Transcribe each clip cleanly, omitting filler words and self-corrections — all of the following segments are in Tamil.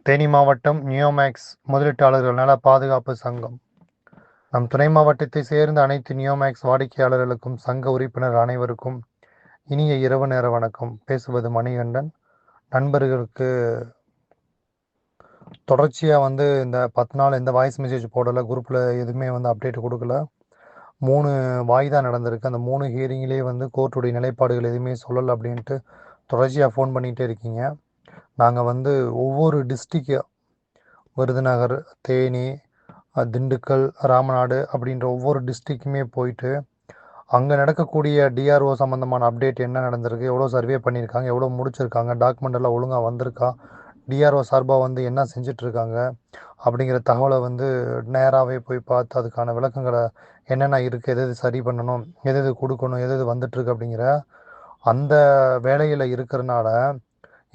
தேனி மாவட்டம் நியோமேக்ஸ் முதலீட்டாளர்கள் நல பாதுகாப்பு சங்கம். நம் துணை மாவட்டத்தை சேர்ந்த அனைத்து நியோமேக்ஸ் வாடிக்கையாளர்களுக்கும் சங்க உறுப்பினர் அனைவருக்கும் இனிய இரவு நேர வணக்கம். பேசுவது மணிகண்டன். நண்பர்களுக்கு தொடர்ச்சியாக இந்த 10 நாள் எந்த வாய்ஸ் மெசேஜ் போடலை, குரூப்பில் எதுவுமே அப்டேட் கொடுக்கல. 3 வாய்தா நடந்திருக்கு. அந்த 3 ஹியரிங்லேயே கோர்ட்டுடைய நிலைப்பாடுகள் எதுவுமே சொல்லலை அப்படின்ட்டு தொடர்ச்சியாக ஃபோன் பண்ணிகிட்டே இருக்கீங்க. நாங்கள் ஒவ்வொரு டிஸ்ட்ரிக்ட் விருதுநகர், தேனி, திண்டுக்கல், ராமநாடு அப்படின்ற ஒவ்வொரு டிஸ்ட்ரிக்குமே போயிட்டு அங்கே நடக்கக்கூடிய டிஆர்ஓ சம்மந்தமான அப்டேட் என்ன நடந்திருக்கு, எவ்வளோ சர்வே பண்ணியிருக்காங்க, எவ்வளோ முடிச்சிருக்காங்க, டாக்குமெண்ட் எல்லாம் ஒழுங்காக வந்திருக்கா, டிஆர்ஓ சார்பாக என்ன செஞ்சிட்ருக்காங்க அப்படிங்கிற தகவலை நேராகவே போய் பார்த்து அதுக்கான விளக்கங்களை என்னென்ன இருக்குது, எது எது சரி பண்ணணும், எது எது கொடுக்கணும், எது எது வந்துட்டுருக்கு அப்படிங்கிற அந்த வேலையில் இருக்கிறனால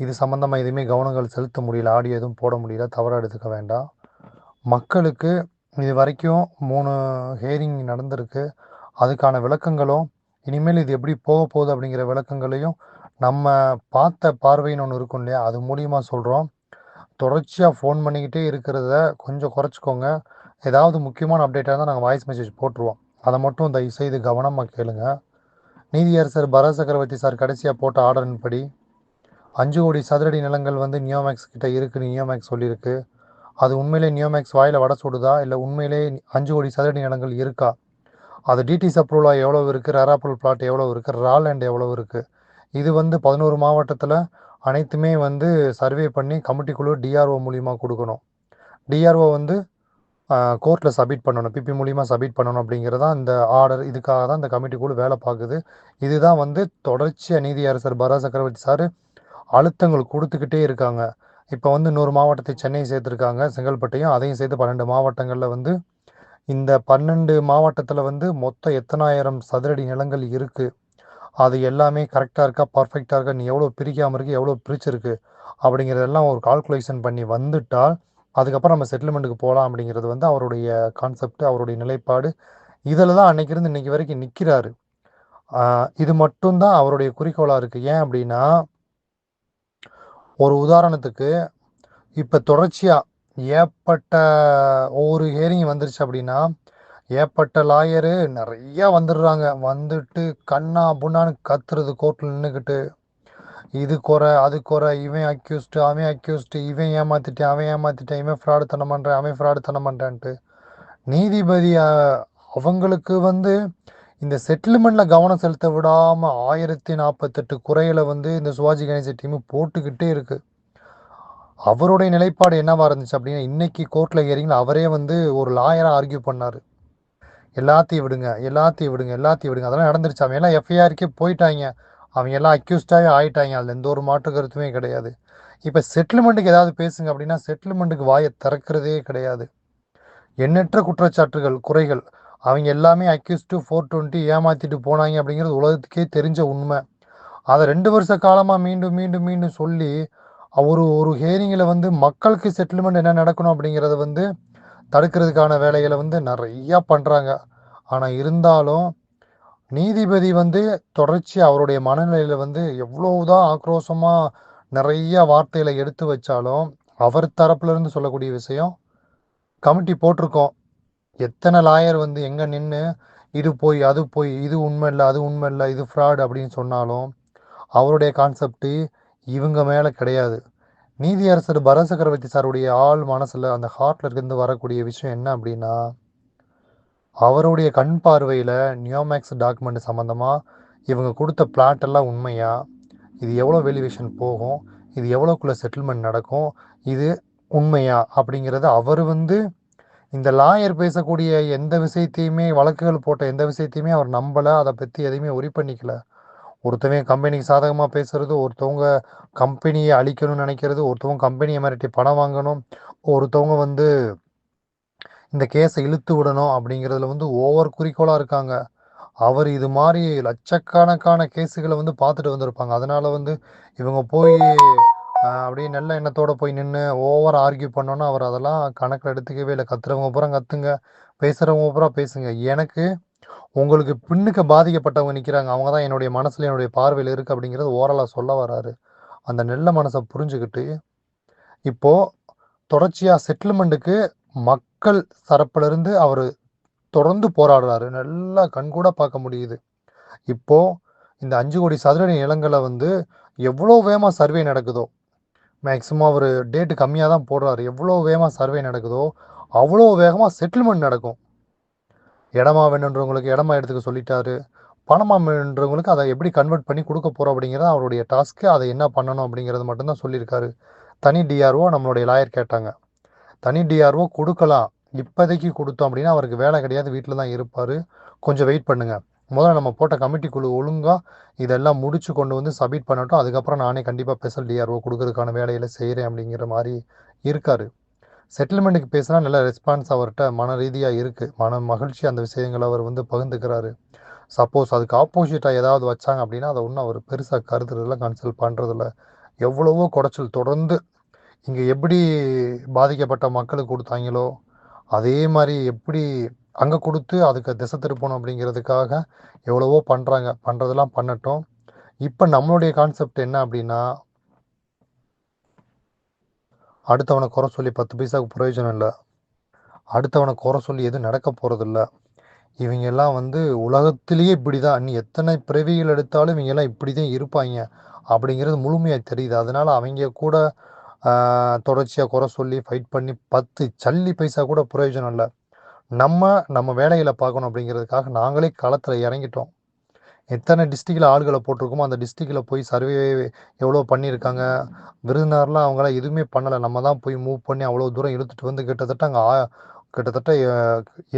இது சம்மந்தமாக எதுவுமே கவனங்கள் செலுத்த முடியல. ஆடியோ எதுவும் போட முடியல, தவறாக எடுத்துக்க வேண்டாம். மக்களுக்கு இது வரைக்கும் 3 ஹியரிங் நடந்திருக்கு. அதுக்கான விளக்கங்களும் இனிமேல் இது எப்படி போக போகுது அப்படிங்கிற விளக்கங்களையும் நம்ம பார்த்த பார்வைன்னு ஒன்று இருக்கும் இல்லையா, அது மூலியமாக சொல்கிறோம். தொடர்ச்சியாக ஃபோன் பண்ணிக்கிட்டே இருக்கிறத கொஞ்சம் குறைச்சிக்கோங்க. ஏதாவது முக்கியமான அப்டேட்டாக இருந்தால் நாங்கள் வாய்ஸ் மெசேஜ் போட்டுருவோம். அதை மட்டும் தயவுசெய்து கவனமாக கேளுங்க. நீதியரசர் பரத் சக்கரவர்த்தி சார் கடைசியாக போட்ட ஆர்டரின்படி 5 கோடி சதுரடி நிலங்கள் நியோமேக்ஸ் கிட்ட இருக்குன்னு நியோமேக்ஸ் சொல்லியிருக்கு. அது உண்மையிலே நியோமேக்ஸ் வாயில் வடை சுடுதா, இல்லை உண்மையிலே 5 கோடி சதுரடி நிலங்கள் இருக்கா, அது டிடிஸ் அப்ரூவலாக எவ்வளோ இருக்குது, ரேராப்புல் பிளாட் எவ்வளோ இருக்குது, ரா லேண்ட் எவ்வளோ இருக்குது, இது 11 மாவட்டத்தில் அனைத்துமே சர்வே பண்ணி கமிட்டி குழு டிஆர்ஓ மூலிமா கொடுக்கணும். டிஆர்ஓ கோர்ட்டில் சப்மிட் பண்ணணும், பிபி மூலிமா சப்மிட் பண்ணணும் அப்படிங்கிறதான் இந்த ஆர்டர். இதுக்காக தான் இந்த கமிட்டி குழு வேலை பார்க்குது. இதுதான் தொடர்ச்சியாக நீதியரசர் பரத் சக்கரவர்த்தி சார் அழுத்தங்கள் கொடுத்துக்கிட்டே இருக்காங்க. இப்போ 100 மாவட்டத்தை சென்னை சேர்த்துருக்காங்க, செங்கல்பட்டையும் அதையும் சேர்த்து 12 மாவட்டங்களில் இந்த 12 மாவட்டத்தில் மொத்தம் எத்தனாயிரம் சதுரடி நிலங்கள் இருக்குது, அது எல்லாமே கரெக்டாக இருக்கா, பர்ஃபெக்டாக இருக்கா, நீ எவ்வளோ பிரிக்காமல் இருக்குது, எவ்வளோ பிரிச்சிருக்கு அப்படிங்கிறதெல்லாம் ஒரு கால்குலேஷன் பண்ணி வந்துட்டால் அதுக்கப்புறம் நம்ம செட்டில்மெண்ட்டுக்கு போகலாம் அப்படிங்கிறது அவருடைய கான்செப்ட், அவருடைய நிலைப்பாடு. இதில் தான் அன்னைக்கிருந்து இன்னைக்கு வரைக்கும் நிற்கிறாரு. இது மட்டும்தான் அவருடைய குறிக்கோளாக இருக்குது. ஏன் அப்படின்னா, ஒரு உதாரணத்துக்கு இப்போ தொடர்ச்சியாக ஏற்பட்ட ஒவ்வொரு ஹியரிங் வந்துருச்சு அப்படின்னா, ஏற்பட்ட லாயரு நிறையா வந்துடுறாங்க. வந்துட்டு கண்ணா புண்ணான்னு கத்துறது கோர்ட்டில் நின்றுக்கிட்டு, இது குறை அது குறை, இவன் அக்யூஸ்டு அவன் அக்யூஸ்டு, இவன் ஏமாத்திட்டேன் அவன் ஏமாத்திட்டேன், இவன் ஃப்ராடு தனம் பண்ணுறேன் அவன் ஃப்ராடு தனம் பண்ணுறான்ட்டு நீதிபதி அவங்களுக்கு இந்த செட்டில்மெண்ட்டில் கவனம் செலுத்த விடாமல் 1048 குறைகளை இந்த சிவாஜி கணேசன் டீமு போட்டுக்கிட்டே இருக்குது. அவருடைய நிலைப்பாடு என்னவா இருந்துச்சு அப்படின்னா, இன்னைக்கு கோர்ட்டில் ஹியரிங்கில் அவரே ஒரு லாயராக ஆர்கியூ பண்ணார். எல்லாத்தையும் விடுங்க எல்லாத்தையும் விடுங்க எல்லாத்தையும் விடுங்க, அதெல்லாம் நடந்துருச்சு, அவங்க எல்லாம் எஃப்ஐஆருக்கே போயிட்டாங்க, அவங்க எல்லாம் அக்யூஸ்டாகவே ஆயிட்டாங்க, அதில் எந்த ஒரு மாற்று கருத்துமே கிடையாது. இப்போ செட்டில்மெண்ட்டுக்கு ஏதாவது பேசுங்க அப்படின்னா செட்டில்மெண்ட்டுக்கு வாயை திறக்கிறதே கிடையாது. எண்ணற்ற குற்றச்சாட்டுகள், குறைகள், அவங்க எல்லாமே அக்யூஸ்டு 420 ஏமாத்திட்டு போனாங்க அப்படிங்கிறது உலகத்துக்கே தெரிஞ்ச உண்மை. அதை 2 வருஷ காலமாக மீண்டும் மீண்டும் மீண்டும் சொல்லி ஒரு ஹியரிங்கில் மக்களுக்கு செட்டில்மெண்ட் என்ன நடக்கணும் அப்படிங்கிறத தடுக்கிறதுக்கான வேலைகளை நிறையா பண்ணுறாங்க. ஆனால் இருந்தாலும் நீதிபதி தொடர்ச்சி அவருடைய மனநிலையில் எவ்வளவுதான் ஆக்ரோஷமாக நிறைய வார்த்தைகளை எடுத்து வச்சாலும் அவர் தரப்புலேருந்து சொல்லக்கூடிய விஷயம், கமிட்டி போட்டிருக்கோம், எத்தனை லாயர் எங்கே நின்று இது போய் அது போய், இது உண்மை இல்லை அது உண்மை இல்லை இது ஃப்ராட் அப்படின்னு சொன்னாலும் அவருடைய கான்செப்டு இவங்க மேலே கிடையாது. நீதியரசர் பரத் சக்கரவர்த்தி சாருடைய ஆள் மனசில் அந்த ஹார்ட்ல இருந்து வரக்கூடிய விஷயம் என்ன அப்படின்னா, அவருடைய கண் பார்வையில் நியோமேக்ஸ் டாக்குமெண்ட் சம்மந்தமாக இவங்க கொடுத்த பிளாட் எல்லாம் உண்மையா, இது எவ்வளோ வேல்யூவேஷன் போகும், இது எவ்வளோக்குள்ள செட்டில்மெண்ட் நடக்கும், இது உண்மையா அப்படிங்கிறது அவர் இந்த லாயர் பேசக்கூடிய எந்த விஷயத்தையுமே, வழக்குகள் போட்ட எந்த விஷயத்தையுமே அவர் நம்பலை, அதை பற்றி எதையுமே உரி பண்ணிக்கல. ஒருத்தவங்க கம்பெனிக்கு சாதகமாக பேசுறது, ஒருத்தவங்க கம்பெனியை அழிக்கணும்னு நினைக்கிறது, ஒருத்தவங்க கம்பெனியை மிரட்டி பணம் வாங்கணும், ஒருத்தவங்க இந்த கேஸை இழுத்து விடணும் அப்படிங்கிறதுல ஓவர் குறிக்கோளாக இருக்காங்க. அவர் இது மாதிரி லட்சக்கணக்கான கேஸுகளை பார்த்துட்டு வந்திருப்பாங்க. அதனால இவங்க போய் அப்படியே நல்ல எண்ணத்தோடு போய் நின்று ஓவர் ஆர்கியூ பண்ணோன்னா அவர் அதெல்லாம் கணக்கில் எடுத்துக்கவே இல்லை. கத்துறவங்க பூரா கத்துங்க, பேசுகிறவங்க பூரா பேசுங்க, எனக்கு உங்களுக்கு பின்னுக்கு பாதிக்கப்பட்டவங்க நிற்கிறாங்க, அவங்க தான் என்னுடைய மனசில் என்னுடைய பார்வையில் இருக்குது அப்படிங்கிறது ஓரலாக சொல்ல வராரு. அந்த நல்ல மனசை புரிஞ்சுக்கிட்டு இப்போது தொடர்ச்சியா செட்டில்மெண்ட்டுக்கு மக்கள் தரப்பிலிருந்து அவரு தொடர்ந்து போராடுறாரு. நல்லா கண்கூட பார்க்க முடியுது. இப்போ இந்த 5,00,00,000 சதுர அடி நிலங்கள வந்து எவ்வளோ வேகமா சர்வே நடக்குதோ, மேக்ஸிமம் அவரு டேட் கம்மியா தான் போடுறாரு. எவ்வளோ வேகமா சர்வே நடக்குதோ, அவ்வளோ வேகமா செட்டில்மெண்ட் நடக்கும். இடமா வேணுன்றவங்களுக்கு இடமா எடுத்துக்க சொல்லிட்டாரு. பணமா வேணுன்றவங்களுக்கு அத எப்படி கன்வெர்ட் பண்ணி குடுக்க போறோம் அப்படிங்கிறது அவருடைய டாஸ்க்கு. அத என்ன பண்ணணும் அப்படிங்கிறது மட்டும் தான் சொல்லியிருக்காரு. தனி டிஆர்ஓ நம்மளுடைய லாயர் கேட்டாங்க. தனி டிஆர்ஓ குடுக்கலாம். இப்போதைக்கு குடுத்தோம் அப்படின்னா, அவருக்கு வேலை கிடையாது. வீட்ல தான் இருப்பாரு. கொஞ்சம் வெயிட் பண்ணுங்க. முதல்ல நம்ம போட்ட கமிட்டி குழு ஒழுங்கா இதெல்லாம் முடிச்சு கொண்டு வந்து சப்மிட் பண்ணட்டும். அதுக்கப்புறம் நானே கண்டிப்பா ஸ்பெஷல் டிஆர்ஓ குடுக்கறதுக்கான வேலைகள செய்றேன் அப்படிங்கிற மாரி இருக்காரு. செட்டில்மெண்ட்டுக்கு பேசினா நல்ல ரெஸ்பான்ஸ் அவர்ட்ட மன ரீதியா இருக்கு. மன மகிழ்ச்சி அந்த விஷயங்கள அவர் வந்து பகிர்ந்துக்கிறாரு. சப்போஸ் அதுக்கு ஆப்போசிட்டா ஏதாவது வச்சாங்க அப்படின்னா, அத ஒண்ணும் அவர் பெருசா கருதுறதில்ல, கன்சிடர் பண்றதில்ல. எவ்வளவோ குடைச்சல் தொடர்ந்து இங்க எப்படி பாதிக்கப்பட்ட மக்களுக்கு குடுத்தாய்ங்களோ, அதே மாரி எப்படி அங்க குடுத்து அதுக்கு திசை திருப்பணும் அப்படிங்கிறதுக்காக எவ்வளவோ பண்றாங்க. பண்றதெல்லாம் பண்ணட்டும். இப்ப நம்மளுடைய கான்செப்ட் என்ன அப்படின்னா, அடுத்தவன குறை சொல்லி 10 பைசாவுக்கு பிரயோஜனம் இல்ல. அடுத்தவன குறை சொல்லி எதுவும் நடக்க போறதில்ல. இவைங்கெல்லாம் வந்து உலகத்திலேயே இப்படிதான். நீ எத்தனை பிறவிகள் எடுத்தாலும் இவைங்கெல்லாம் இப்படிதான் இருப்பாய்ங்க. அப்படிங்கிறது முழுமையா தெரியுது. அதனால அவைங்க கூட ஆ தொடர்ச்சியா குறை சொல்லி ஃபைட் பண்ணி 10 சல்லி பைசா கூட பிரயோஜனம் இல்ல. நம்ம நம்ம வேலைகள பார்க்கணும் அப்படிங்கிறதுக்காக நாங்களே களத்துல இறங்கிட்டோம். எத்தனை டிஸ்ட்ரிக்ட்ல ஆளுகள போட்டிருக்கோமோ, அந்த டிஸ்ட்ரிக்ட்ல போய் சர்வே எவ்வளோ பண்ணியிருக்காங்க. விருதுநகர்லாம் அவங்கலாம் எதுவுமே பண்ணல. நம்ம தான் போய் மூவ் பண்ணி அவ்வளோ தூரம் இழுத்துட்டு வந்து கிட்டத்தட்ட அங்க கிட்டத்தட்ட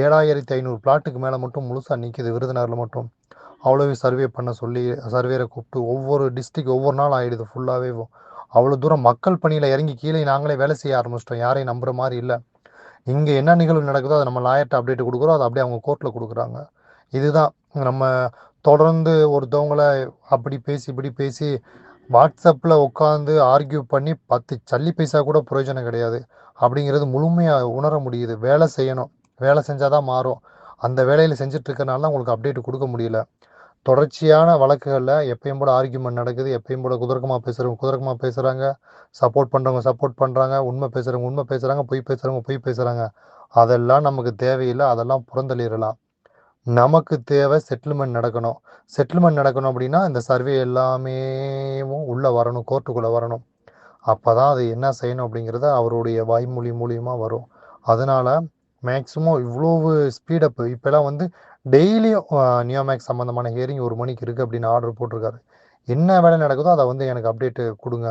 7,500 பிளாட்டுக்கு மேல மட்டும் முழுசா நிக்குது விருதுநகர்ல மட்டும். அவ்வளவு சர்வே பண்ண சொல்லி சர்வேயர கூப்பிட்டு ஒவ்வொரு டிஸ்ட்ரிக்ட் ஒவ்வொரு நாள் ஆயிடுது ஃபுல்லாவேவும். அவ்வளோ தூரம் மக்கள் பணியில இறங்கி கீழ நாங்களே வேலை செய்ய ஆரம்பிச்சிட்டோம். யாரையும் நம்புற மாரி இல்ல. இங்க என்ன நிகழ்வு நடக்குதோ அத நம்ம லாயர்ட்ட அப்டேட் குடுக்குறோம். அத அப்படியே அவங்க கோர்ட்ல குடுக்குறாங்க. இதுதான் நம்ம தொடர்ந்து ஒருத்தவங்கள அப்படி பேசி, இப்படி பேசி WhatsAppல உட்காந்து ஆர்க்யூ பண்ணி 10 சல்லி பைசா கூட பிரயோஜனம் கிடையாது. அப்படிங்கிறது முழுமையா உணர முடியுது. வேலை செய்யணும். வேலை செஞ்சா தான் மாறும். அந்த வேலையில செஞ்சுட்டு இருக்கனால தான் உங்களுக்கு அப்டேட் குடுக்க முடியல. தொடர்ச்சியான வழக்குகள்ல எப்பயும் போல ஆர்க்யூமென்ட் நடக்குது. எப்பயும் போல குதர்க்கமா பேசுறவங்க குதர்க்கமா பேசுறாங்க. சப்போர்ட் பண்றவங்க சப்போர்ட் பண்றாங்க. உண்மை பேசுறவங்க உண்மை பேசுறாங்க. பொய் பேசுறவங்க பொய் பேசுறாங்க. அதெல்லாம் நமக்கு தேவையில்ல. அதெல்லாம் புறந்தள்ளிறலாம். நமக்கு தேவை செட்டில்மெண்ட் நடக்கணும். செட்டில்மெண்ட் நடக்கணும் அப்படின்னா, இந்த சர்வே எல்லாமேவும் உள்ள வரணும். கோர்ட்டுக்குள்ள வரணும். அப்பதான் அது என்ன செய்யணும் அப்படிங்கிறத அவருடைய வாய்மொழி மூலியமா வரும். அதனால மேக்ஸிமம் இவ்வளவு ஸ்பீடப் இப்பலாம் வந்து டெய்லியும் நியோமேக்ஸ் சம்மந்தமான ஹியரிங் 1 மணிக்கு இருக்கு அப்படின்னு ஆர்டர் போட்டிருக்காரு. என்ன வேலை நடக்குதோ அத வந்து எனக்கு அப்டேட் குடுங்க.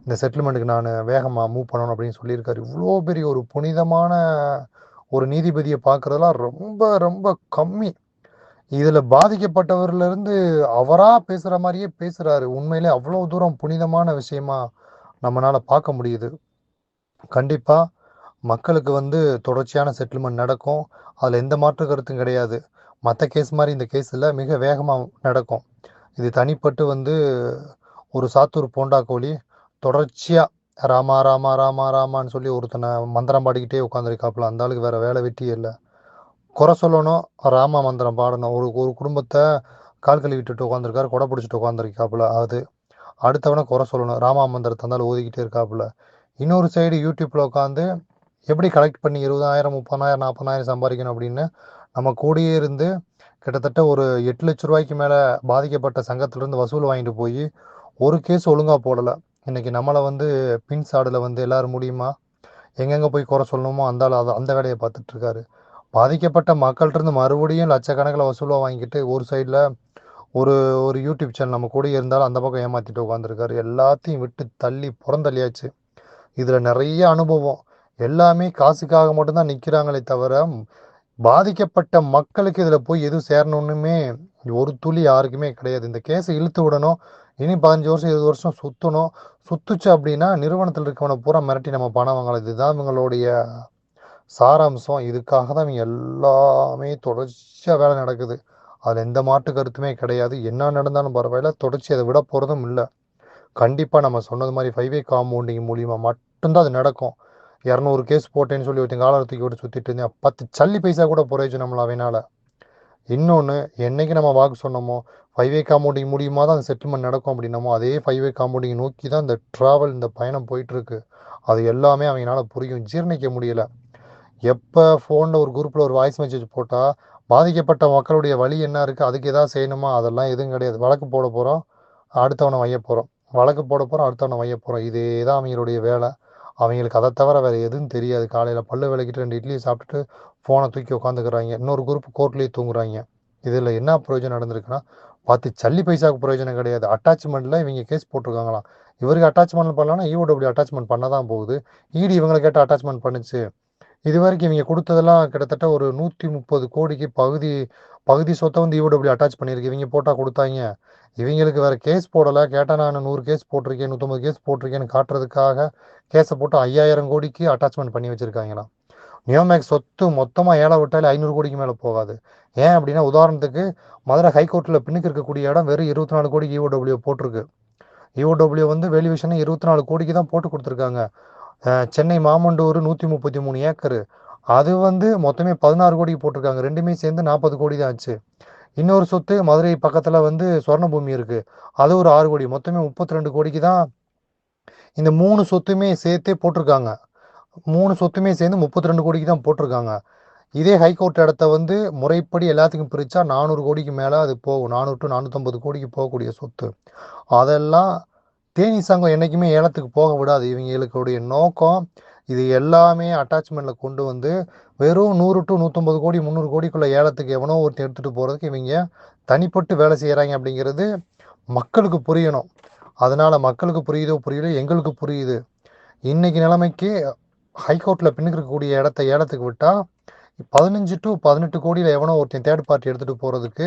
இந்த செட்டில்மெண்ட்டுக்கு நானு வேகமா மூவ் பண்ணணும் அப்படின்னு சொல்லியிருக்காரு. இவ்ளோ பெரிய ஒரு புனிதமான ஒரு நீதிபதிய பார்க்குறதெல்லாம் ரொம்ப ரொம்ப கம்மி. இதுல பாதிக்கப்பட்டவர்லருந்து அவரா பேசுற மாரியே பேசுறாரு. உண்மையிலே அவ்வளோ தூரம் புனிதமான விஷயமா நம்மனால பார்க்க முடியுது. கண்டிப்பா மக்களுக்கு வந்து தொடர்ச்சியான செட்டில்மெண்ட் நடக்கும். அதுல எந்த மாற்று கருத்தும் கிடையாது. மத்த கேஸ் மாரி இந்த கேஸ் இல்ல. மிக வேகமா நடக்கும். இது தனிப்பட்டு வந்து ஒரு சாத்தூர் போண்டா கோழி தொடர்ச்சியா ராமா, ராமா, ராமா, ராமான்னு சொல்லி ஒருத்தன மந்திரம் பாடிக்கிட்டே உட்காந்துருக்காப்புல. அந்த ஆளுக்கு வேற வேலை வெட்டியே இல்ல. குறை சொல்லணும், ராம மந்திரம் பாடணும். ஒரு ஒரு குடும்பத்த கால் கழுவி விட்டுட்டு உட்காந்துருக்காரு. கொடை பிடிச்சிட்டு உட்காந்துருக்காப்புல அது. அடுத்தவன குறை சொல்லணும். ராமா மந்திரத்த இருந்தாலும் ஓதிக்கிட்டே இருக்காப்புல. இன்னொரு சைடு யூடியூப்ல உட்காந்து எப்படி கலெக்ட் பண்ணி 20,000, 30,000, 40,000 சம்பாதிக்கணும் அப்படின்னு நம்ம கூடயே இருந்து கிட்டத்தட்ட ஒரு 8,00,000 மேல பாதிக்கப்பட்ட சங்கத்திலிருந்து வசூல் வாங்கிட்டு போய் ஒரு கேஸ் ஒழுங்கா போடல. இன்னைக்கு நம்மள வந்து பின் சாடுல வந்து எல்லாரும் முடியுமா? எங்கெங்க போய் குறை சொல்லணுமோ அந்த ஆளு அந்த வேலைய பார்த்துட்டு இருக்காரு. பாதிக்கப்பட்ட மக்கள்ட்ட இருந்து மறுபடியும் லட்சக்கணக்கில வசூலா வாங்கிட்டு ஒரு சைடுல ஒரு ஒரு யூடியூப் சேனல் நம்ம கூட இருந்தாலும் அந்த பக்கம் ஏமாத்திட்டு உட்காந்துருக்காரு. எல்லாத்தையும் விட்டு தள்ளி புறந்தள்ளியாச்சு. இதுல நிறைய அனுபவம். எல்லாமே காசுக்காக மட்டும்தான் நிக்கிறாங்களே தவிர, பாதிக்கப்பட்ட மக்களுக்கு இதுல போய் எதுவும் சேரணும்னுமே ஒரு துளி யாருக்குமே கிடையாது. இந்த கேஸ இழுத்து விடணும். இனி 15 வருஷம், 20 வருஷம் சுத்தணும். சுத்துச்சு அப்படின்னா, நிறுவனத்துல இருக்கவன பூரா மிரட்டி நம்ம பணம் வாங்கலாம். இதுதான் இவங்களுடைய சாராம்சம். இதுக்காக தான் இவங்க எல்லாமே தொடர்ச்சியா வேலை நடக்குது. அதுல எந்த மாற்று கருத்துமே கிடையாது. என்ன நடந்தாலும் பரவாயில்ல. தொடர்ச்சி அத விட போறதும் இல்ல. கண்டிப்பா நம்ம சொன்னது மாரி 5 வே காம்பவுண்டிங் மூலியமா மட்டும் தான் அது நடக்கும். 200 கேஸ் போட்டேன்னு சொல்லி ஒருத்தன் காலர தூக்கி போட்டு சுத்திட்டு இருந்தான். 10 சல்லி பைசா கூட பிரயோஜனம் இல்ல அவனால. இன்னொன்னு, என்னைக்கு நம்ம வாக்கு சொன்னோமோ, 5 வே காம்பவுண்டிங் மூலியமா தான் அந்த செட்டில்மெண்ட் நடக்கும் அப்படின்னமோ, அதே 5 வே காம்பவுண்டிங் நோக்கி தான் இந்த டிராவல் இந்த பயணம் போயிட்டு இருக்கு. அது எல்லாமே அவங்களால புரியும், ஜீரணிக்க முடியல. எப்போ ஃபோனில் ஒரு குரூப்பில் ஒரு வாய்ஸ் மெசேஜ் போட்டால் பாதிக்கப்பட்ட மக்களுடைய வழி என்ன இருக்குது, அதுக்கு எதாவது செய்யணுமா, அதெல்லாம் எதுவும் கிடையாது. வழக்கு போட போகிறோம், அடுத்தவனை வைய போகிறோம், வழக்கு போட போகிறோம், அடுத்தவனை வைய போகிறோம். இதே தான் அவங்களுடைய வேலை. அவங்களுக்கு அதை தவிர வேறு எதுவும் தெரியாது. காலையில் பல்லு விளக்கிட்டு 2 இட்லியை சாப்பிட்டுட்டு ஃபோனை தூக்கி உட்காந்துக்கிறாங்க. இன்னொரு குரூப் கோர்ட்லேயே தூங்குறாங்க. இதில் என்ன பிரயோஜனம் நடந்திருக்குன்னா, 10 சல்லி பைசாவுக்கு பிரயோஜனம் கிடையாது. அட்டாச்மெண்ட்டில் இவங்க கேஸ் போட்டிருக்காங்களாம். இவருக்கு அட்டாச்மெண்ட் பண்ணலாம்னா இஓடபிள்யூ அட்டாச்மெண்ட் பண்ண தான் போகுது. இடி இவங்களை கேட்டு அட்டாச்மெண்ட் பண்ணுச்சு. இது வரைக்கும் இவங்க கொடுத்ததெல்லாம் கிட்டத்தட்ட ஒரு 130 கோடிக்கு பகுதி பகுதி சொத்தை வந்து இஓடபிள்யூ அட்டாச் பண்ணியிருக்கு. இவங்க போட்டால் கொடுத்தாங்க. இவங்களுக்கு வேறு கேஸ் போடலை. கேட்டால் நான் 100 கேஸ் போட்டிருக்கேன், 150 கேஸ் போட்டிருக்கேன்னு காட்டுறதுக்காக கேஸை போட்டு 5000 கோடிக்கு அட்டாச்மெண்ட் பண்ணி வச்சுருக்காங்களாம். நியோமேக்ஸ் சொத்து மொத்தமாக ஏழை விட்டாலே 500 கோடிக்கு மேலே போகாது. ஏன் அப்படின்னா, உதாரணத்துக்கு மதுரை ஹைகோர்ட்டில் பின்னுக்கு இருக்கக்கூடிய இடம் வெறும் 24 கோடிக்கு இஓடபிள்யூ போட்டிருக்கு. இஓடபிள்யூ வந்து வேல்யூவேஷனை 24 கோடிக்கு தான் போட்டு கொடுத்துருக்காங்க. சென்னை மாமண்டூர் 133 ஏக்கரு, அது வந்து மொத்தமே 16 கோடிக்கு போட்டிருக்காங்க. ரெண்டுமே சேர்ந்து 40 கோடி தான் ஆச்சு. இன்னொரு சொத்து மதுரை பக்கத்தில் வந்து சொர்ணபூமி இருக்குது, அது ஒரு 6 கோடி, மொத்தமே 32 கோடிக்கு தான் இந்த 3 சொத்துமே சேர்த்தே போட்டிருக்காங்க. 3 சொத்துமே சேர்ந்து 32 கோடிக்கு தான் போட்டிருக்காங்க. இதே ஹைகோர்ட் இடத்த வந்து முறைப்படி எல்லாத்துக்கும் பிரித்தா 400 கோடிக்கு மேலே அது போகும். 400 to 450 கோடிக்கு போகக்கூடிய சொத்து. அதெல்லாம் தேனி சங்கம் என்றைக்குமே ஏலத்துக்கு போக விடாது. இவங்களுடைய நோக்கம் இது எல்லாமே அட்டாச்மெண்ட்டில் கொண்டு வந்து வெறும் 100 to 150 கோடி 300 கோடிக்குள்ளே ஏலத்துக்கு எவனோ ஒருத்தர் எடுத்துகிட்டு போகிறதுக்கு இவங்க தனிப்பட்டு வேலை செய்கிறாங்க அப்படிங்கிறது மக்களுக்கு புரியணும். அதனால் மக்களுக்கு புரியுதோ புரியல, எங்களுக்கு புரியுது. இன்றைக்கி நிலைமைக்கு ஹைகோர்ட்டில் பின்னுக்கு இருக்கக்கூடிய இடத்த ஏலத்துக்கு விட்டால் 15 to 18 கோடியில் எவனோ ஒருத்தன் தேர்ட் பார்ட்டி எடுத்துகிட்டு போகிறதுக்கு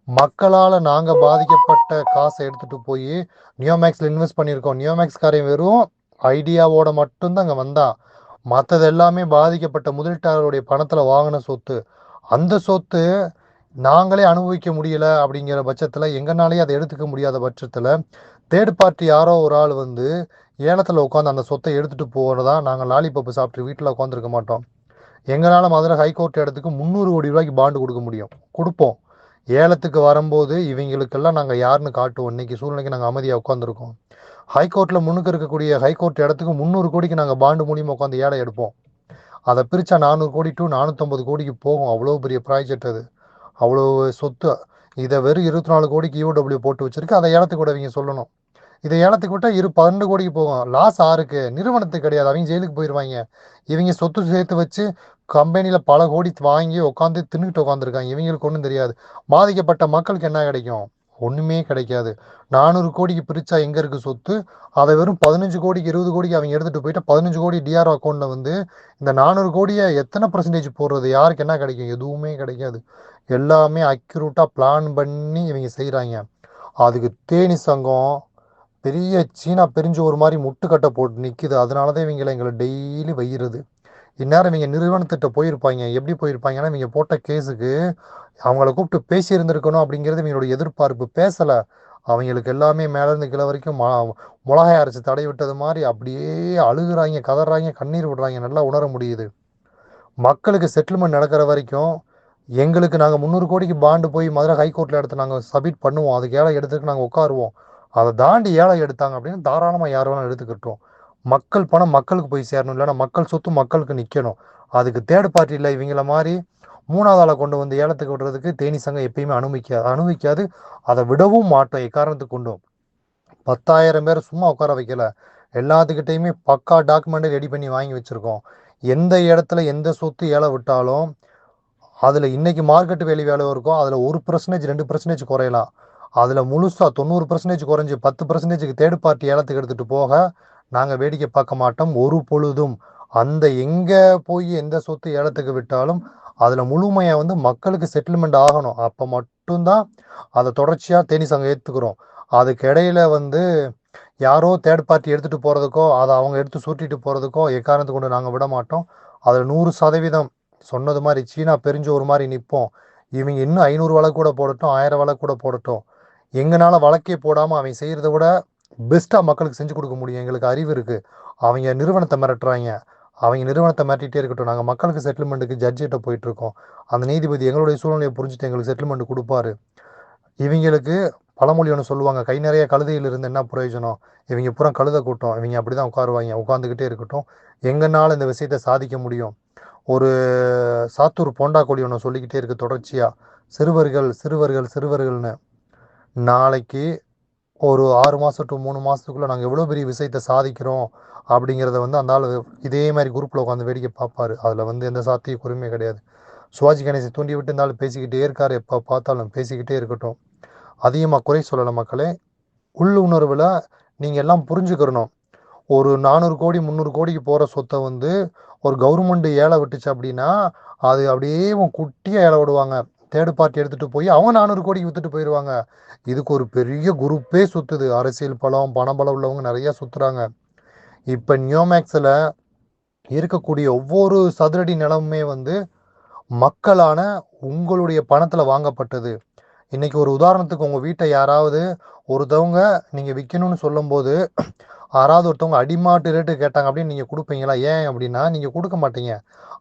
மக்களால் நாங்கள் பாதிக்கப்பட்ட காசை எடுத்துகிட்டு போய் நியோமேக்ஸில் இன்வெஸ்ட் பண்ணியிருக்கோம். நியோமேக்ஸ்காரையும் வெறும் ஐடியாவோட மட்டும்தான் அங்கே வந்தான். மற்றது எல்லாமே பாதிக்கப்பட்ட முதலீட்டாளருடைய பணத்தில் வாங்கின சொத்து. அந்த சொத்து நாங்களே அனுபவிக்க முடியலை அப்படிங்கிற பட்சத்தில், எங்களாலேயே அதை எடுத்துக்க முடியாத பட்சத்தில் தேர்ட் பார்ட்டி யாரோ ஒரு ஆள் வந்து ஏலத்தில் உட்காந்து அந்த சொத்தை எடுத்துகிட்டு போகிறதா நாங்கள் லாலிபப்பு சாப்பிட்டு வீட்டில் உட்காந்துருக்க மாட்டோம். எங்களால் மதுரை ஹைகோர்ட் இடத்துக்கு 300 கோடி ரூபாய்க்கு பாண்டு கொடுக்க முடியும், கொடுப்போம். ஏலத்துக்கு வரும்போது இவங்களுக்கெல்லாம் நாங்கள் யாருன்னு காட்டுவோம். இன்றைக்கி சூழ்நிலைக்கு நாங்கள் அமைதியாக உட்காந்துருக்கோம். ஹைகோர்ட்டில் முன்னுக்கு இருக்கக்கூடிய ஹைகோர்ட் இடத்துக்கு 300 கோடிக்கு நாங்கள் பாண்டு மூலியமாக உட்காந்து ஏலம் எடுப்போம். அதை பிரித்தா 400 கோடி to 450 கோடிக்கு போகும். அவ்வளோ பெரிய ப்ராஜெக்ட் அது, அவ்வளோ சொத்து. இதை வெறும் 24 கோடிக்கு இஓடபிள்யூ போட்டு வச்சுருக்கு. அதை ஏலத்துக்கு கூட இவங்க சொல்லணும். இதை ஏலத்துக்கு விட்டால் 12 கோடிக்கு போகும். லாஸ் ஆருக்கு? நிறுவனத்துக்கு கிடையாது. அவங்க ஜெயிலுக்கு போயிடுவாங்க. இவங்க சொத்து சேர்த்து வச்சு கம்பெனியில் பல கோடி வாங்கி உட்காந்து தின்னுக்கிட்டு உட்காந்துருக்காங்க. இவங்களுக்கு ஒன்றும் தெரியாது. பாதிக்கப்பட்ட மக்களுக்கு என்ன கிடைக்கும்? ஒன்றுமே கிடைக்காது. 400 கோடிக்கு பிரித்தா எங்கே இருக்குது சொத்து? அதை வெறும் 15 கோடிக்கு 20 கோடிக்கு அவங்க எடுத்துகிட்டு போயிட்டு 15 கோடி டிஆர் அக்கௌண்ட்டில் வந்து இந்த 400 கோடியை எத்தனை பர்சன்டேஜ் போடுறது? யாருக்கு என்ன கிடைக்கும்? எதுவுமே கிடைக்காது. எல்லாமே அக்யூரேட்டாக பிளான் பண்ணி இவங்க செய்கிறாங்க. அதுக்கு தேனி சங்கம் பெரிய சீனா பிரிஞ்சு ஒரு மாதிரி முட்டுக்கட்டை போட்டு நிற்கிது. அதனால தான் எங்களை டெய்லி வைகிறது. இந்நேரம் இவங்க நிறுவனத்திட்ட போயிருப்பாங்க. எப்படி போயிருப்பாங்கன்னா, இவங்க போட்ட கேஸுக்கு அவங்கள கூப்பிட்டு பேசியிருந்திருக்கணும் அப்படிங்கிறது இவங்களோட எதிர்பார்ப்பு. பேசலை. அவங்களுக்கு எல்லாமே மேலேருந்து கீழே வரைக்கும் மிளகாய் அரைச்சி தடை விட்டது மாதிரி அப்படியே அழுகுறாங்க, கதறாங்க, கண்ணீர் விடுறாங்க. நல்லா உணர முடியுது. மக்களுக்கு செட்டில்மெண்ட் நடக்கிற வரைக்கும் எங்களுக்கு நாங்கள் 300 கோடிக்கு பாண்டு போய் மதுரை ஹைகோர்ட்டில் எடுத்து நாங்கள் சப்மிட் பண்ணுவோம். அதுக்கு ஏழை எடுத்துக்கு நாங்கள் உட்காருவோம். அதை தாண்டி ஏழை எடுத்தாங்க அப்படின்னு தாராளமாக யார் வேணாலும் எடுத்துக்கிட்டோம். மக்கள் பணம் மக்களுக்கு போய் சேரணும், இல்லைன்னா மக்கள் சொத்து மக்களுக்கு நிற்கணும். அதுக்கு தேர்ட் பார்ட்டி இல்லை. இவங்கள மாதிரி 3வது ஆளை கொண்டு வந்து ஏலத்துக்கு விடுறதுக்கு தேனி சங்கம் எப்பயுமே அனுமதிக்காது. அதை விடவும் மாட்டோம் எக்காரணத்துக்கு கொண்டும். 10,000 பேரை சும்மா உட்கார வைக்கல. எல்லாத்துக்கிட்டையுமே பக்கா டாக்குமெண்ட்டை ரெடி பண்ணி வாங்கி வச்சுருக்கோம். எந்த இடத்துல எந்த சொத்து ஏலம் விட்டாலும் அதில் இன்றைக்கி மார்க்கெட் வேல்யூ இருக்கும். அதில் 1% 2% குறையலாம். அதில் முழுசாக 90% குறைஞ்சி 10%க்கு தேர்ட் பார்ட்டி ஏலத்துக்கு எடுத்துகிட்டு போக நாங்கள் வேடிக்கை பார்க்க மாட்டோம் ஒரு பொழுதும். அந்த எங்கே போய் எந்த சொத்து ஏலத்துக்கு விட்டாலும் அதில் முழுமையாக வந்து மக்களுக்கு செட்டில்மெண்ட் ஆகணும். அப்போ மட்டும்தான் அதை தொடர்ச்சியாக தேனி சங்கம் ஏற்றுக்கிறோம். அதுக்கு இடையில வந்து யாரோ தேர்ட் பார்ட்டி எடுத்துகிட்டு போகிறதுக்கோ அதை அவங்க எடுத்து சுட்டிட்டு போகிறதுக்கோ எக்காரணத்தை கொண்டு நாங்கள் விட மாட்டோம். அதில் 100% சொன்னது மாதிரி சீனா பிரிஞ்சு ஒரு மாதிரி நிற்போம். இவங்க இன்னும் 500 வழக்கு கூட போடட்டும், 1000 வழக்கு கூட போடட்டும். எங்களால் வழக்கே போடாமல் அவங்க செய்கிறத விட பெஸ்ட்டாக மக்களுக்கு செஞ்சு கொடுக்க முடியும். எங்களுக்கு அறிவு இருக்குது. அவங்க நிறுவனத்தை மிரட்டுறாங்க. அவங்க நிறுவனத்தை மிரட்டிகிட்டே இருக்கட்டும். நாங்கள் மக்களுக்கு செட்டில்மெண்ட்டுக்கு ஜட்ஜிட்ட போயிட்டுருக்கோம். அந்த நீதிபதி எங்களுடைய சூழ்நிலையை புரிஞ்சுட்டு எங்களுக்கு செட்டில்மெண்ட் கொடுப்பாரு. இவங்களுக்கு பழமொழி ஒன்று சொல்லுவாங்க, கை நிறைய கழுதையில் இருந்து என்ன பிரயோஜனம், இவங்க பூரா கழுதை கூட்டம், இவங்க அப்படி தான் உட்காருவாங்க, உட்காந்துக்கிட்டே இருக்கட்டும், எங்கனால இந்த விஷயத்தை சாதிக்க முடியும். ஒரு சாத்தூர் போண்டா கொடி ஒன்று சொல்லிக்கிட்டே இருக்கு தொடர்ச்சியாக, சிறுவர்கள் சிறுவர்கள் சிறுவர்கள்னு. நாளைக்கு ஒரு 6 மாதம் டு 3 மாதத்துக்குள்ளே நாங்கள் எவ்வளோ பெரிய விஷயத்தை சாதிக்கிறோம் அப்படிங்கிறத வந்து அந்த ஆள் இதே மாதிரி குரூப்பில் உட்காந்து வேடிக்கை பார்ப்பாரு. அதில் வந்து எந்த சாத்தியக்குறியுமே கிடையாது. சிவாஜி கணேசன் தூண்டி விட்டு இருந்தாலும் பேசிக்கிட்டே இருக்காரு, எப்போ பார்த்தாலும் பேசிக்கிட்டே இருக்கட்டும். அதிகமாக குறை சொல்லலை மக்களே. உள்ளுணர்வில் நீங்கள் எல்லாம் புரிஞ்சுக்கிறணும். ஒரு 400 கோடி 300 கோடிக்கு போகிற சொத்தை வந்து ஒரு கவர்மெண்ட் ஏழை விட்டுச்சு அப்படின்னா அது அப்படியே குட்டியாக ஏழை விடுவாங்க. தேர்ட் பார்ட்டி எடுத்துகிட்டு போய் அவங்க 400 கோடிக்கு வித்துட்டு போயிடுவாங்க. இதுக்கு ஒரு பெரிய குரூப்பே சுற்றுது. அரசியல் பலம் பணபலம் உள்ளவங்க நிறையா சுற்றுறாங்க. இப்போ நியோமேக்ஸில் இருக்கக்கூடிய ஒவ்வொரு சதுரடி நிலமுமே வந்து மக்களான உங்களுடைய பணத்தில் வாங்கப்பட்டது. இன்னைக்கு ஒரு உதாரணத்துக்கு உங்கள் வீட்டை யாராவது ஒருத்தவங்க நீங்கள் விற்கணும்னு சொல்லும்போது யாராவது ஒருத்தவங்க அடிமாட்டு ரேட்டு கேட்டாங்க அப்படின்னு நீங்கள் கொடுப்பீங்களா? ஏன் அப்படின்னா நீங்கள் கொடுக்க மாட்டீங்க.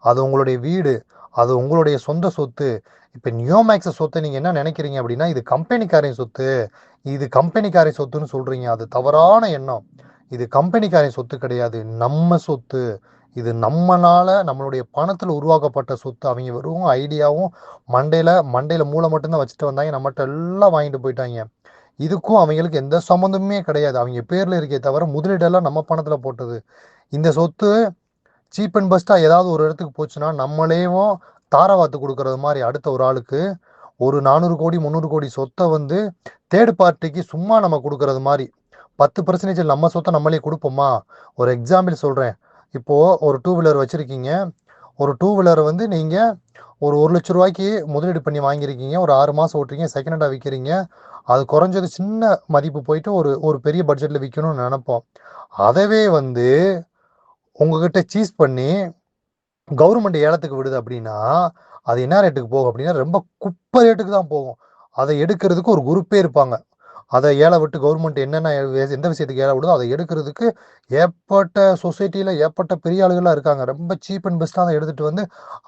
அது உங்களுடைய வீடு, அது உங்களுடைய சொந்த சொத்து. இப்போ நியோமேக்ஸ் சொத்தை நீங்கள் என்ன நினைக்கிறீங்க அப்படின்னா இது கம்பெனிக்காரின் சொத்து, இது கம்பெனிக்காரின் சொத்துன்னு சொல்கிறீங்க. அது தவறான எண்ணம். இது கம்பெனிக்காரின் சொத்து கிடையாது, நம்ம சொத்து. இது நம்மனால நம்மளுடைய பணத்தில் உருவாக்கப்பட்ட சொத்து. அவங்க வெறும் ஐடியாவும் மண்டையில் மூளை மட்டும்தான் வச்சுட்டு வந்தாங்க, நம்மகிட்ட எல்லாம் வாங்கிட்டு போயிட்டாங்க. இதுக்கும் அவங்களுக்கு எந்த சம்மந்தமே கிடையாது. அவங்க பேரில் இருக்கே தவிர முதலீடெல்லாம் நம்ம பணத்தில் போட்டது. இந்த சொத்து சீப் அண்ட் பெஸ்ட்டாக ஏதாவது ஒரு இடத்துக்கு போச்சுன்னா நம்மளேவும் தாரவாத்து கொடுக்கறது மாதிரி அடுத்த ஒரு ஆளுக்கு ஒரு 400 கோடி 300 கோடி சொத்தை வந்து தேர்ட் பார்ட்டிக்கு சும்மா நம்ம கொடுக்கறது மாதிரி 10% நம்ம சொத்தை நம்மளே கொடுப்போமா? ஒரு எக்ஸாம்பிள் சொல்கிறேன். இப்போது ஒரு 2 வீலர் வச்சுருக்கீங்க. ஒரு 2 வீலரை வந்து நீங்கள் ஒரு 1 லட்ச ரூபாய்க்கு முதலீடு பண்ணி வாங்கியிருக்கீங்க. ஒரு 6 மாதம் ஓட்டுறீங்க, செகண்ட் ஹேண்டாக விற்கிறீங்க. அது குறைஞ்சது சின்ன மதிப்பு போயிட்டு ஒரு பெரிய பட்ஜெட்டில் விற்கணும்னு நினைப்போம். அதவே வந்து உங்ககிட்ட சீஸ் பண்ணி கவர்மெண்ட் ஏலத்துக்கு விடுது அப்படின்னா அது என்ன ரேட்டுக்கு போகும் அப்படின்னா ரொம்ப குப்பை ரேட்டுக்கு தான் போகும். அதை எடுக்கிறதுக்கு ஒரு குரூப்பே இருப்பாங்க. அதை ஏழை விட்டு கவர்மெண்ட் என்னென்ன எந்த விஷயத்துக்கு ஏழை விடுதோ அதை எடுக்கிறதுக்கு ஏற்பட்ட சொசைட்டியில் ஏற்பட்ட பெரிய ஆளுகளாக இருக்காங்க. ரொம்ப சீப் அண்ட் பெஸ்ட்டாக அதை எடுத்துகிட்டு வந்து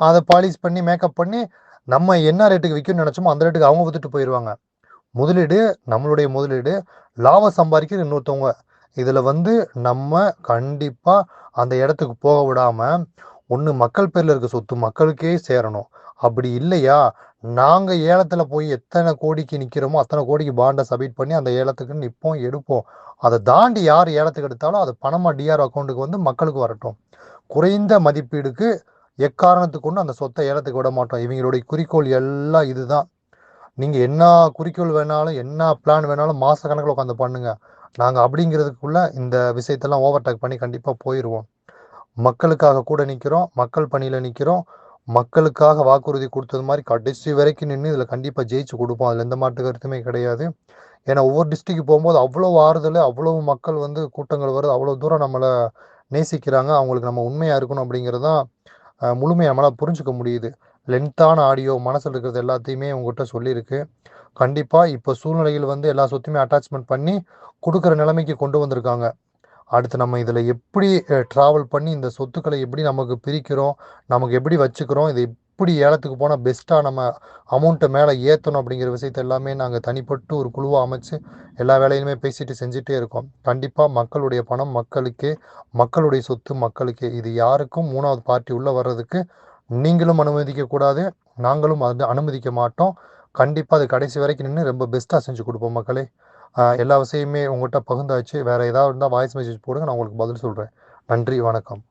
அதை பாலிஷ் பண்ணி மேக்கப் பண்ணி நம்ம என்ன ரேட்டுக்கு விற்கணும்னு நினச்சோமோ அந்த ரேட்டுக்கு அவங்க வித்துட்டு போயிடுவாங்க. முதலீடு நம்மளுடைய முதலீடு, லாபம் சம்பாதிக்கிறது இன்னொருத்தவங்க. இதில் வந்து நம்ம கண்டிப்பாக அந்த இடத்துக்கு போக விடாமல் ஒன்று மக்கள் பேரில் இருக்க சொத்து மக்களுக்கே சேரணும். அப்படி இல்லையா நாங்கள் ஏலத்தில் போய் எத்தனை கோடிக்கு நிற்கிறோமோ அத்தனை கோடிக்கு பாண்டை சப்மிட் பண்ணி அந்த ஏலத்துக்கு நிற்போம், எடுப்போம். அதை தாண்டி யார் ஏலத்துக்கு எடுத்தாலும் அது பணமாக டிஆர் அக்கௌண்ட்டுக்கு வந்து மக்களுக்கு வரட்டும். குறைந்த மதிப்பீடுக்கு எக்காரணத்துக்கு கொண்டு அந்த சொத்தை ஏலத்துக்கு விட மாட்டோம். இவங்களுடைய குறிக்கோள் எல்லாம் இதுதான். நீங்கள் என்ன குறிக்கோள் வேணாலும் என்ன பிளான் வேணாலும் மாத கணக்கில் உட்காந்து பண்ணுங்க. நாங்கள் அப்படிங்கிறதுக்குள்ள இந்த விஷயத்தெல்லாம் ஓவர்டேக் பண்ணி கண்டிப்பாக போயிடுவோம். மக்களுக்காக கூட நிற்கிறோம், மக்கள் பணியில் நிற்கிறோம். மக்களுக்காக வாக்குறுதி கொடுத்தது மாதிரி கடைசி வரைக்கும் நின்று இதில் கண்டிப்பாக ஜெயிச்சு கொடுப்போம். அதில் எந்த மாட்டு கருத்துமே கிடையாது. ஏன்னா ஒவ்வொரு டிஸ்ட்ரிக்ட் போகும்போது அவ்வளோ ஆறுதல், அவ்வளோ மக்கள் வந்து கூட்டங்கள் வருது, அவ்வளோ தூரம் நம்மளை நேசிக்கிறாங்க. அவங்களுக்கு நம்ம உண்மையாக இருக்கணும் அப்படிங்கிறது தான் முழுமையாக நம்மளால் புரிஞ்சுக்க முடியுது. லென்த்தான ஆடியோ மனசில் இருக்கிறது எல்லாத்தையுமே உங்கள்கிட்ட சொல்லியிருக்கு. கண்டிப்பாக இப்போ சூழ்நிலையில் வந்து எல்லா சொத்துமே அட்டாச்மெண்ட் பண்ணி கொடுக்குற நிலைமைக்கு கொண்டு வந்திருக்காங்க. அடுத்து நம்ம இதில் எப்படி ட்ராவல் பண்ணி இந்த சொத்துக்களை எப்படி நமக்கு பிரிக்கிறோம், நமக்கு எப்படி வச்சுக்கிறோம், இது எப்படி ஏலத்துக்கு போனால் பெஸ்ட்டாக நம்ம அமௌண்ட்டை மேலே ஏற்றணும் அப்படிங்கிற விஷயத்த எல்லாமே நாங்கள் தனிப்பட்டு ஒரு குழுவாக அமைச்சு எல்லா வேலையிலுமே பேசிட்டு செஞ்சுட்டே இருக்கோம். கண்டிப்பாக மக்களுடைய பணம் மக்களுக்கே, மக்களுடைய சொத்து மக்களுக்கே. இது யாருக்கும் மூணாவது பார்ட்டி உள்ளே வர்றதுக்கு நீங்களும் அனுமதிக்கக்கூடாது, நாங்களும் அது அனுமதிக்க மாட்டோம். கண்டிப்பாக அது கடைசி வரைக்கும் நின்று ரொம்ப பெஸ்ட்டாக செஞ்சு கொடுப்போம் மக்களே. எல்லா விஷயமே உங்கள்கிட்ட பகிர்ந்தாச்சு. வேறு ஏதாவது இருந்தால் வாய்ஸ் மெசேஜ் போடுங்க, நான் உங்களுக்கு பதில் சொல்கிறேன். நன்றி, வணக்கம்.